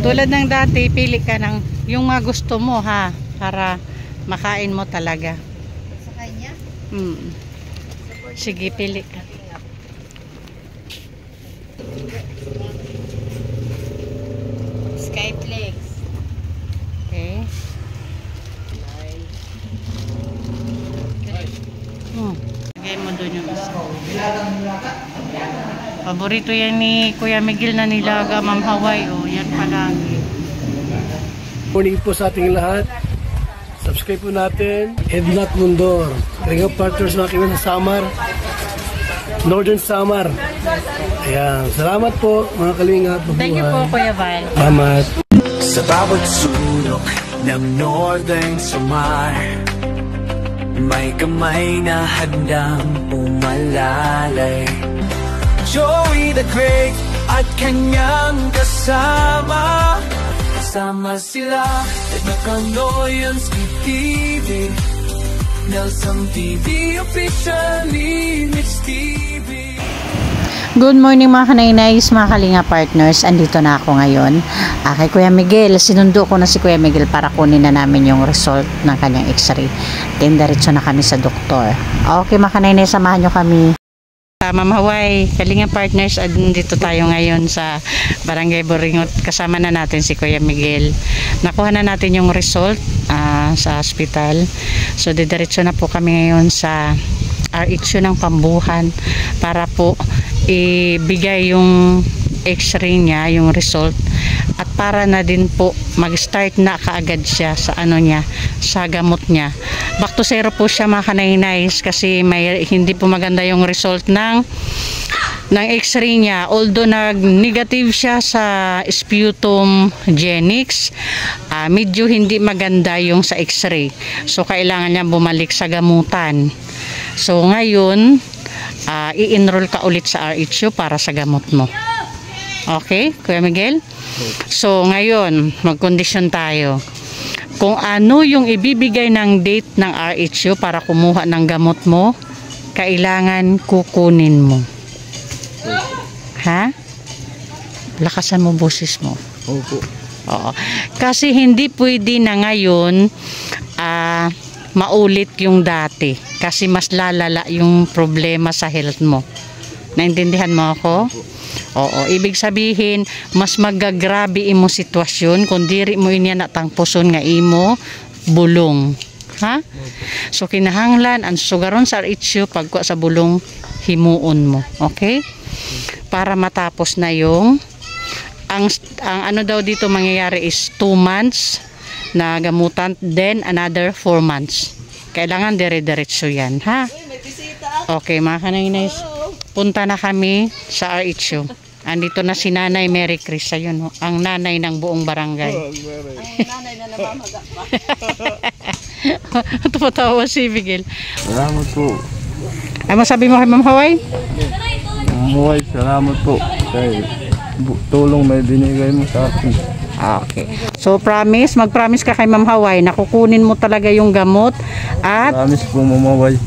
Tulad ng dati, pili ka ng yung mga gusto mo ha, para makain mo talaga. Sa kanya? Sige, pili ka. Skyflex. Okay. Lagay mo doon yung isa. Paborito yan ni Kuya Miguel na nilaga, Ma'am Hawaii. Oh, yan palagi. Morning po sa ating lahat. Subscribe po natin. Ednat Mundor. Kalinga Partners mga kaibigan sa Samar. Northern Samar. Ayan. Salamat po mga kalinga. Thank you po, Kuya Val. Salamat. Sa bawat sulok ng Northern Samar, may kamay na handang umalalay. Joey the Great at kanyang kasama, kasama sila at Nakanoyanski TV, Nelson TV, officially Mix TV. Good morning mga kanainays, mga kalinga partners. Andito na ako ngayon kay Kuya Miguel. Sinundo ko na si Kuya Miguel para kunin na namin yung result ng kanyang x-ray. Then diretso na kami sa doktor. Okay mga kanainays, samahan nyo kami. Ma'am Hawaii, kalinga partners, andito tayo ngayon sa Barangay Boringot. Kasama na natin si Kuya Miguel. Nakuha na natin yung result sa hospital. So diretso na po kami ngayon sa RHU ng Pambuhan para po ibigay yung x-ray niya, yung result, at para na din po mag-start na kaagad siya sa niya, sa gamot niya. Back to zero po siya mga kanainays kasi hindi po maganda yung result ng x-ray niya. Although nag-negative siya sa sputum genix, medyo hindi maganda yung sa x-ray. So kailangan niya bumalik sa gamutan. So ngayon, i-enroll ka ulit sa RHU para sa gamot mo. Okay, Kuya Miguel? So ngayon, mag-condition tayo. Kung ano yung ibibigay ng date ng RHU para kumuha ng gamot mo, kailangan kukunin mo. Ha? Lakasan mo boses mo. Opo. Oo. Kasi hindi pwede na ngayon maulit yung dati. Kasi mas lalala yung problema sa health mo. Naintindihan mo ako? Oo. Ibig sabihin, mas magagrabe imo sitwasyon kung diri mo inya natangpuson nga imo bulong. Ha? So kinahanglan ang sugaron sa RHU pagkuha sa bulong himuon mo. Okay? Para matapos na yung ang ano daw dito mangyayari is 2 months na gamutan, then another 4 months. Kailangan dire-diretso yan, ha? Okay, mga kanainays, punta na kami sa RHU. Andito na si Nanay Mary Chris, ayun, ang nanay ng buong barangay. Ang nanay na namamaga pa. Tumatawa si Miguel. Salamat po. Ay, masabi mo kay Ma'am Hawaii? Ma'am Hawaii, salamat po. Kay tulong may binigay mo sa akin. Okay. So mag-promise ka kay Ma'am Hawaii na kukunin mo talaga yung gamot at Promise po, Ma'am Hawaii.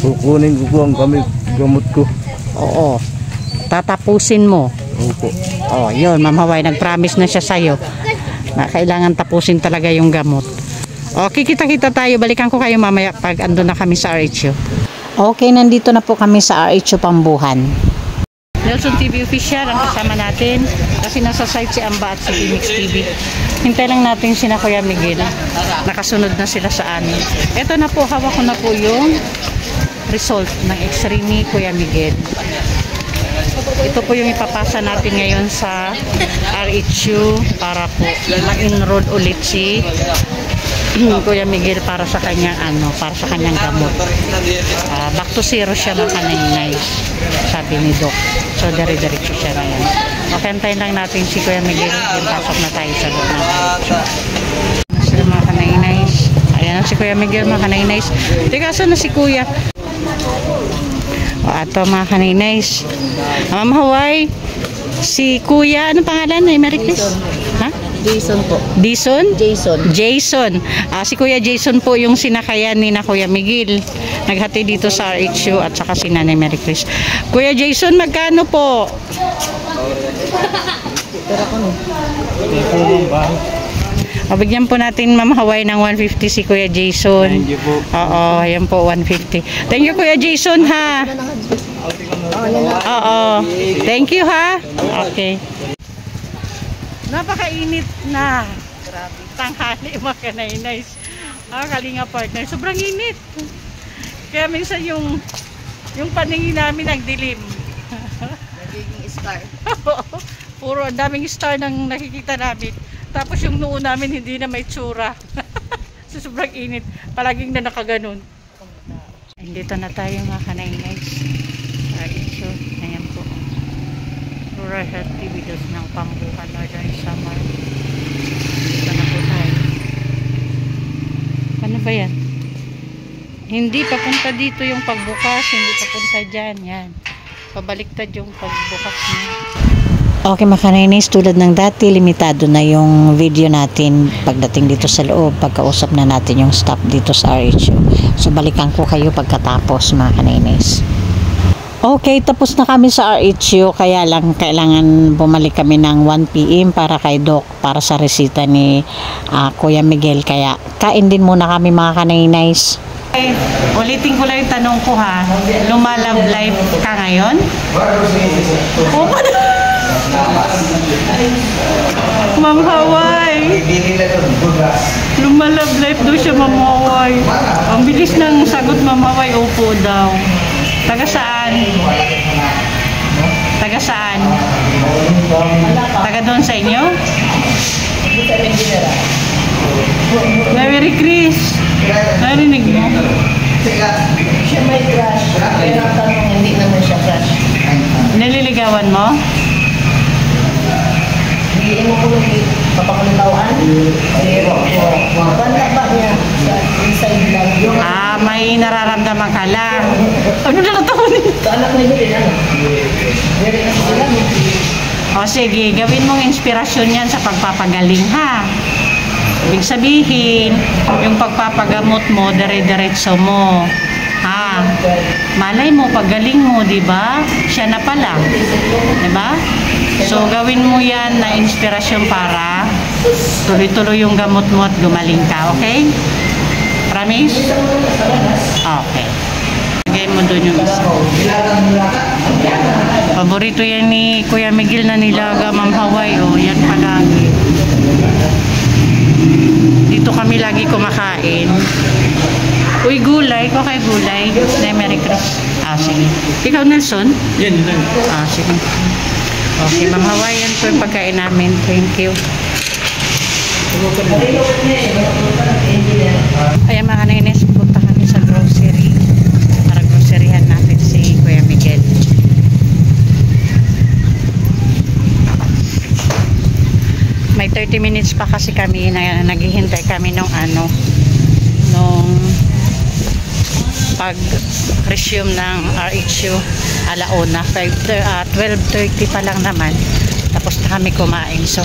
Kukunin ko po ang gamot ko. oo, tatapusin mo. Opo. Oh, yun, Ma'am Hawaii, nag-promise na siya sa'yo na kailangan tapusin talaga yung gamot. Okay, kita-kita tayo. Balikan ko kayo mamaya pag ando na kami sa RHU. Okay, nandito na po kami sa RHU Pambuhan. Nelson TV official ang kasama natin kasi nasa site si Amba at si Mix TV. Hintay lang natin sina Kuya Miguel. Nakasunod na sila sa amin. Ito na po, hawak ko na po yung result ng x-ray ni Kuya Miguel. Ito po yung ipapasa natin ngayon sa RHU para po ma-enroll ulit si Kuya Miguel para sa kanyang gamot. Back to zero siya mga kanainays, sabi ni Doc. So dire-diretso siya na yan. Okay, antayin lang natin si Kuya Miguel. Yung pasok na tayo sa loob ng RHU. Sila mga kanainays. Ayan na si Kuya Miguel mga kanainays. Teka, saan na si Kuya? Ato mga kanainays. Ma'am Hawaii, si Kuya, anong pangalan? Mary Chris? Ha? Jason po. Dison? Jason. Jason. Si Kuya Jason po yung sinakayan ni na Kuya Miguel. Naghati dito sa RHU at saka si Nanay Mary Chris. Kuya Jason, magkano po? Pero ako no. Bigyan po natin Ma'am Hawaii ng 150 si Kuya Jason. Thank you po. Oo, ayan po 150. Thank you Kuya Jason ha. Oo. Thank you ha. Okay. Napakainit na. Grabe. Tanghali mga kanay-nice. Kalinga partner. Sobrang init. Kaya minsan yung paningin namin nagdilim. Nagiging star. Puro ang daming star nang nakikita namin. Tapos yung noo namin hindi na may tsura. So, sobrang init. Palaging na nakaganon. Dito na tayo mga kanay-nice. So, ayan po. Rural Health Videos ng Pambukan Northern Samar. Dito na po tayo. Ano ba yan? Hindi papunta dito yung pagbukas. Hindi papunta dyan. Yan. Pabaliktad yung pagbukas niya. Okay mga kanainis, tulad ng dati, limitado na yung video natin pagdating dito sa loob, pagkausap na natin yung staff dito sa RHU. So balikan ko kayo pagkatapos mga kanainis. Okay, tapos na kami sa RHU, kaya lang kailangan bumalik kami ng 1 PM para kay Doc, para sa resita ni Kuya Miguel. Kaya kain din muna kami mga kanainis. Okay, ulitin ko lang yung tanong ko ha. Lumalab life ka ngayon? Oo pa na. Ma'am Hawaii. Lumalab life daw siya Ma'am Hawaii. Ang bilis ng sagot Ma'am Hawaii, opo daw. Taga saan? Taga saan? Taga doon sa inyo? Merry Chris. Narinig mo? Siya may crush. Pero ang tanong, hindi naman siya crush. Nililigawan mo? Hindi mo ko nung papakulitawan. Pero, banda ba niya? Inside lang. May nararamdaman ka lang. Ano na natawa niya? Anak ni Bilin, ano? Very na sila. O sige, gawin mong inspirasyon yan sa pagpapagaling ha. Ibig sabihin, yung pagpapagamot mo, dire-diretso mo. Ha? Malay mo, paggaling mo, di ba? Siya na pala. Di ba? So, gawin mo yan na inspirasyon para tuloy-tuloy yung gamot mo at gumaling ka. Okay? Promise? Okay. Lagay mo doon yung isa. Paborito yan ni Kuya Miguel na nilaga Ma'am Hawaii. O, yan palagi. Dito kami lagi kumakain. Uy, gulay. Ko kay gulay. Na Merry Chris. Sige. Ikaw, Nelson? Yan. Sige. Okay, Ma'am Hawaii, yan po yung pagkain namin. Thank you. Ayan mga kanainis, punta kami sa grocery. Para groceryhan natin si Kuya Miguel. May 30 minutes pa kasi kami na naghihintay kami nung pag-resume ng RHU alauna. 12:30 pa lang naman. Tapos na kami kumain. So,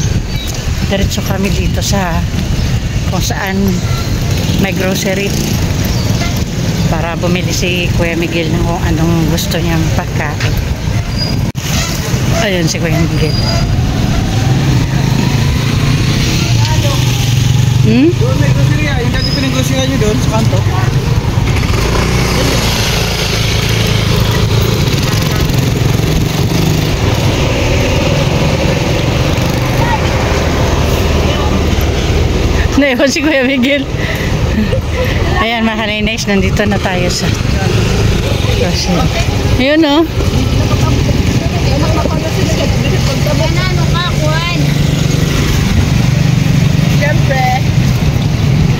diretso kami dito sa kung saan may grocery para bumili si Kuya Miguel ng kung anong gusto niyang pagkain. Ayun si Kuya Miguel. Doon may grocery. Yung dati pinag-grocery nyo doon sa kanto. Naiwan si Kuya Miguel. Ayan mga kanainis, nandito na tayo sa grocery. Ayun o. Siyempre.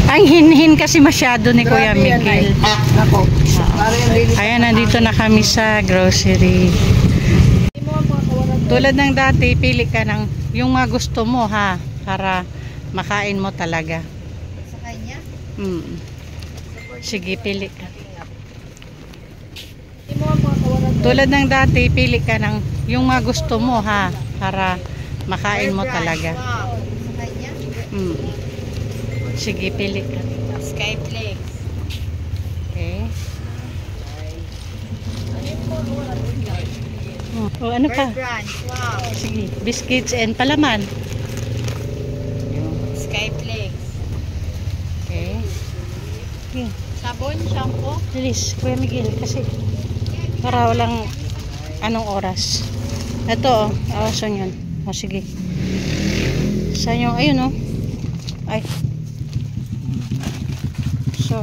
Ang hinhin kasi masyado ni Kuya Miguel. Nako. Ayan, nandito na kami sa grocery. Tulad ng dati, pili ka ng yung mga gusto mo ha, para makain mo talaga. Sa kanya? Sige, pili ka. Tulad ng dati, pili ka ng yung mga gusto mo ha, para makain mo talaga. Sa kanya? Sige, pili ka. Skyflex. Okay. O, ano pa? Brand. Wow. Sige, biscuits and palaman. Skyflex. Okay. Okay. Sabon, shampoo. Bilis, Kuya Miguel, kasi para walang anong oras. Ito, saan yun? O, sige. Saan yung, ayun, o. Ay. So,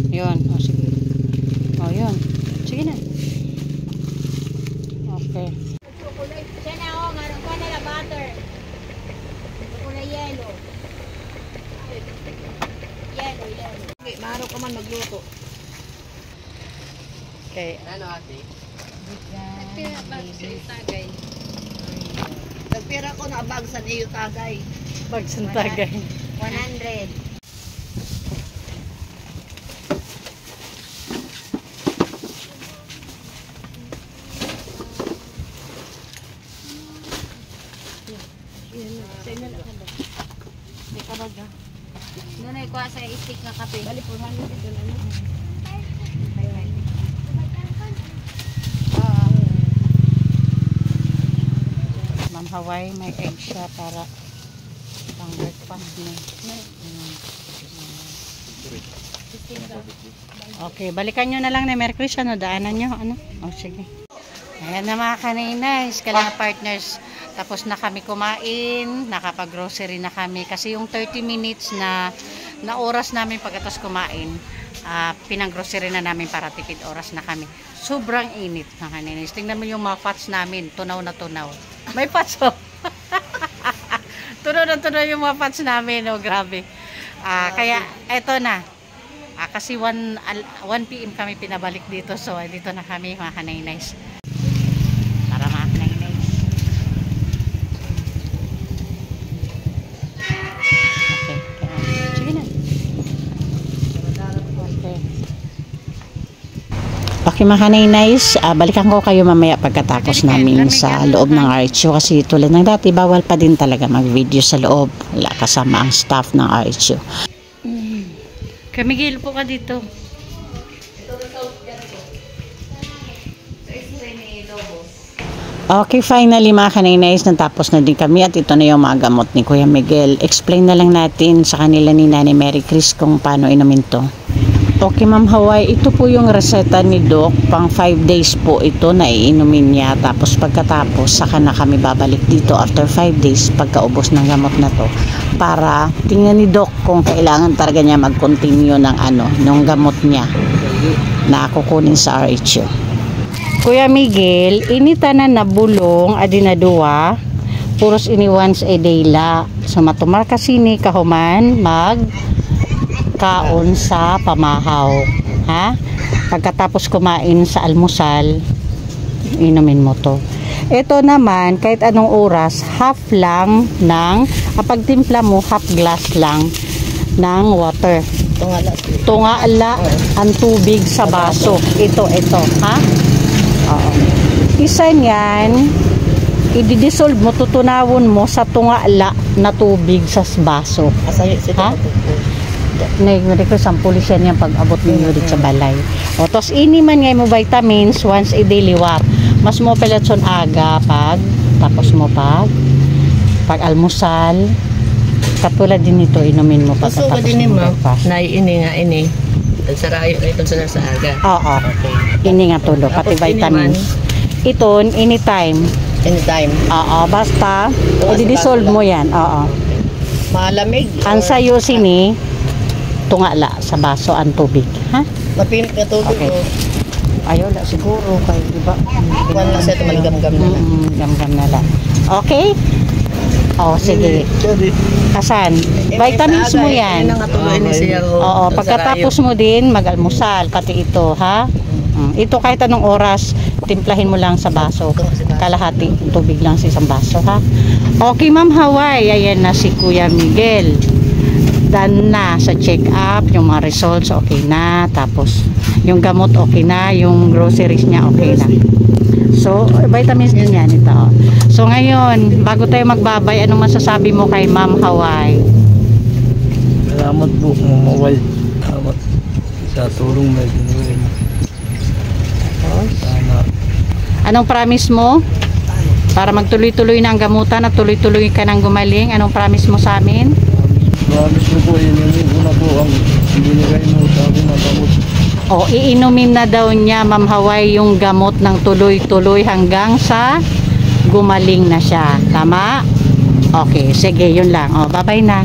yun, o, sige. O, yun. Sige na. Okay. Siya na ako, meron ko na butter. Kulay yellow. Yellow. Okay, maro ka man magluto. Okay. Nagpira ko na bag sa iyo tagay. Pagsantagay. 100. Doon ay kuha sa stick na kape. Bali, 400 dito na. Ma'am Hawaii, may egg siya para pang breakfast niya. Okay, balikan nyo na lang na Mercury siya, no? Daanan nyo, ano? O, sige. Ayan na mga kaninays, kailangan partners. Tapos na kami kumain, nakapag-grocery na kami. Kasi yung 30 minutes na oras namin pagkatapos kumain, pinang-grocery na namin para tipid oras na kami. Sobrang init mga kaninays. Tingnan mo yung mga pots namin, tunaw na tunaw. May pots, oh. Tunaw na tunaw yung mga pots namin, oh, grabe. Kaya, eto na. Kasi 1 PM kami pinabalik dito. So, dito na kami mga kaninays. Para mga kaninays. Okay. Sige na. Okay. Okay mga kaninays. Balikan ko kayo mamaya pagkatapos namin sa loob ng RHU. Kasi tulad ng dati, bawal pa din talaga mag-video sa loob. Wala kasama ang staff ng RHU. Kamigil po ka dito. Okay, finally mga kaninays, natapos na din kami at ito na yung mga gamot ni Kuya Miguel. Explain na lang natin sa kanila ni Nanay Mary Chris kung paano inumin to. Okay Ma'am Hawaii, ito po yung reseta ni Doc. Pang 5 days po ito na iinumin niya. Tapos pagkatapos, saka na kami babalik dito after 5 days pagkaubos ng gamot na to. Para tingnan ni Doc kung kailangan talaga niya mag-continue ng ng gamot niya na kukunin sa RHU. Kuya Miguel, initanan na bulong adinadua, puros ini once a day la. So matumar kasini kahuman kaon sa pamahaw, ha? Pagkatapos kumain sa almusal, inumin mo to. Ito naman, kahit anong oras, half lang ng, kapag timpla mo, half glass lang ng water. Tungala ang tubig sa baso. Ito, ha? Oo. Isa niyan, i-dissolve mo, tutunawon mo sa tungala na tubig sa baso. Ha? Nag-request ang pulisya niya pag-abot ninyo dito sa balay. O, tos ini man ngay mo vitamins once a day liwat. Mas mo pelatson aga tapos mo pag almusal. Katulad din ito, inumin mo Gusto ko pagkatapos din mo mo. breakfast. Ini nga. Tagsarayo na itong sa aga. Oo. Okay. Ini nga tulo, pati Tapos vitamins. Ito, anytime. Anytime. Oo, basta, i-dissolve mo yan. Oo. Malamig. Ang sayo sini, tungala sa baso ang tubig. Ha? Mapinit na tubig Okay. ko. Ayaw na siguro kayo, di ba? Kuwan lang siya ito, maligam-gam na lang. Gam-gam na lang. Okay? O, sige. Asan? Vitamins mo yan. Yan ang atuloy ni siya. Oo, pagkatapos mo din, mag-almusal, pati ito, ha? Ito kahit anong oras, timplahin mo lang sa baso. Kalahati tubig lang sa isang baso, ha? Okay, Ma'am Hawaii, ayan na si Kuya Miguel. Done na sa check-up, yung mga results okay na, tapos yung gamot okay na, yung groceries niya okay na. So, vitamins din yan ito. So, ngayon, bago tayo magbabay, anong masasabi mo kay Ma'am Hawaii? Salamat po, mamaway. Salamat sa tulong na ginawin. Sana. Anong promise mo? Para magtuloy-tuloy na ang gamutan at tuloy-tuloy ka nang gumaling. Anong promise mo sa amin? Promise ko po, yun yung una po ang binigay mo sa akin na gamot. O, iinumin na daw niya, Ma'am Hawaii, yung gamot ng tuloy-tuloy hanggang sa gumaling na siya. Tama? Okay, sige, yun lang. O, bye-bye na.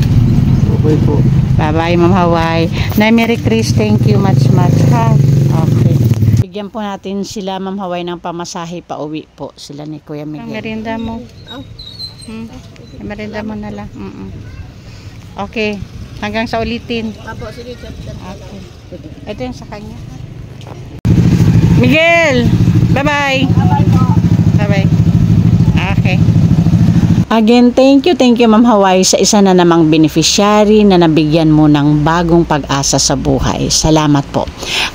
Okay po. Bye-bye, Ma'am Hawaii. Nay, Merry Chris, thank you much, ha? Okay. Bigyan po natin sila, Ma'am Hawaii, ng pamasahe pa uwi po. Sila ni Kuya Miguel. Ang merinda mo. Ang merinda mo na lang. Okay. Hanggang sa ulitin. Apo, sige, chat. Okay. Ito yung sa kanya. Miguel! Bye-bye! Bye-bye. Okay. Again, thank you Ma'am Hawaii sa isa na namang beneficiary na nabigyan mo ng bagong pag-asa sa buhay. Salamat po.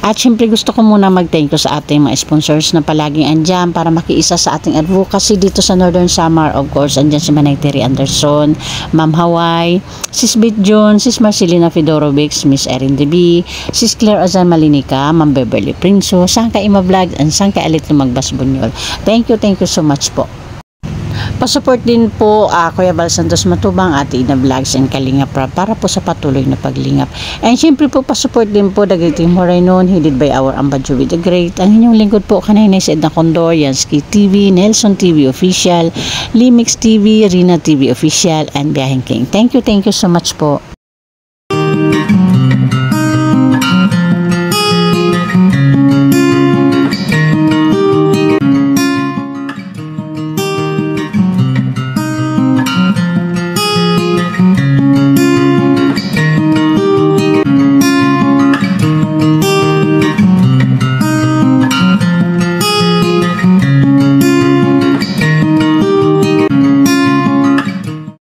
At syempre gusto ko muna mag-thank you sa ating mga sponsors na palaging andyan para makiisa sa ating advocacy dito sa Northern Samar. Of course, andyan si Manay Terry Anderson, Ma'am Hawaii, Sis Beth John, Sis Marcelina Fedorovic, Miss Erin DB, Sis Claire Azan Malinica, Ma'am Beverly Prinso, Sangka Ima Vlog, and Sangka Alit Lumagbas Bunyol. Thank you so much po. Pasupport din po Kuya Val Santos Matubang, Ate Ina Vlogs and Kalingap Rap para po sa patuloy na paglingap. And syempre po pasupport din po The Great Team Moraynon, headed by our Ambadjo with the Great. Ang inyong lingkod po kanina si Edna Condor, Yansky TV, Nelson TV Official, Limix TV, Rina TV Official, and Biyaheng King. Thank you so much po.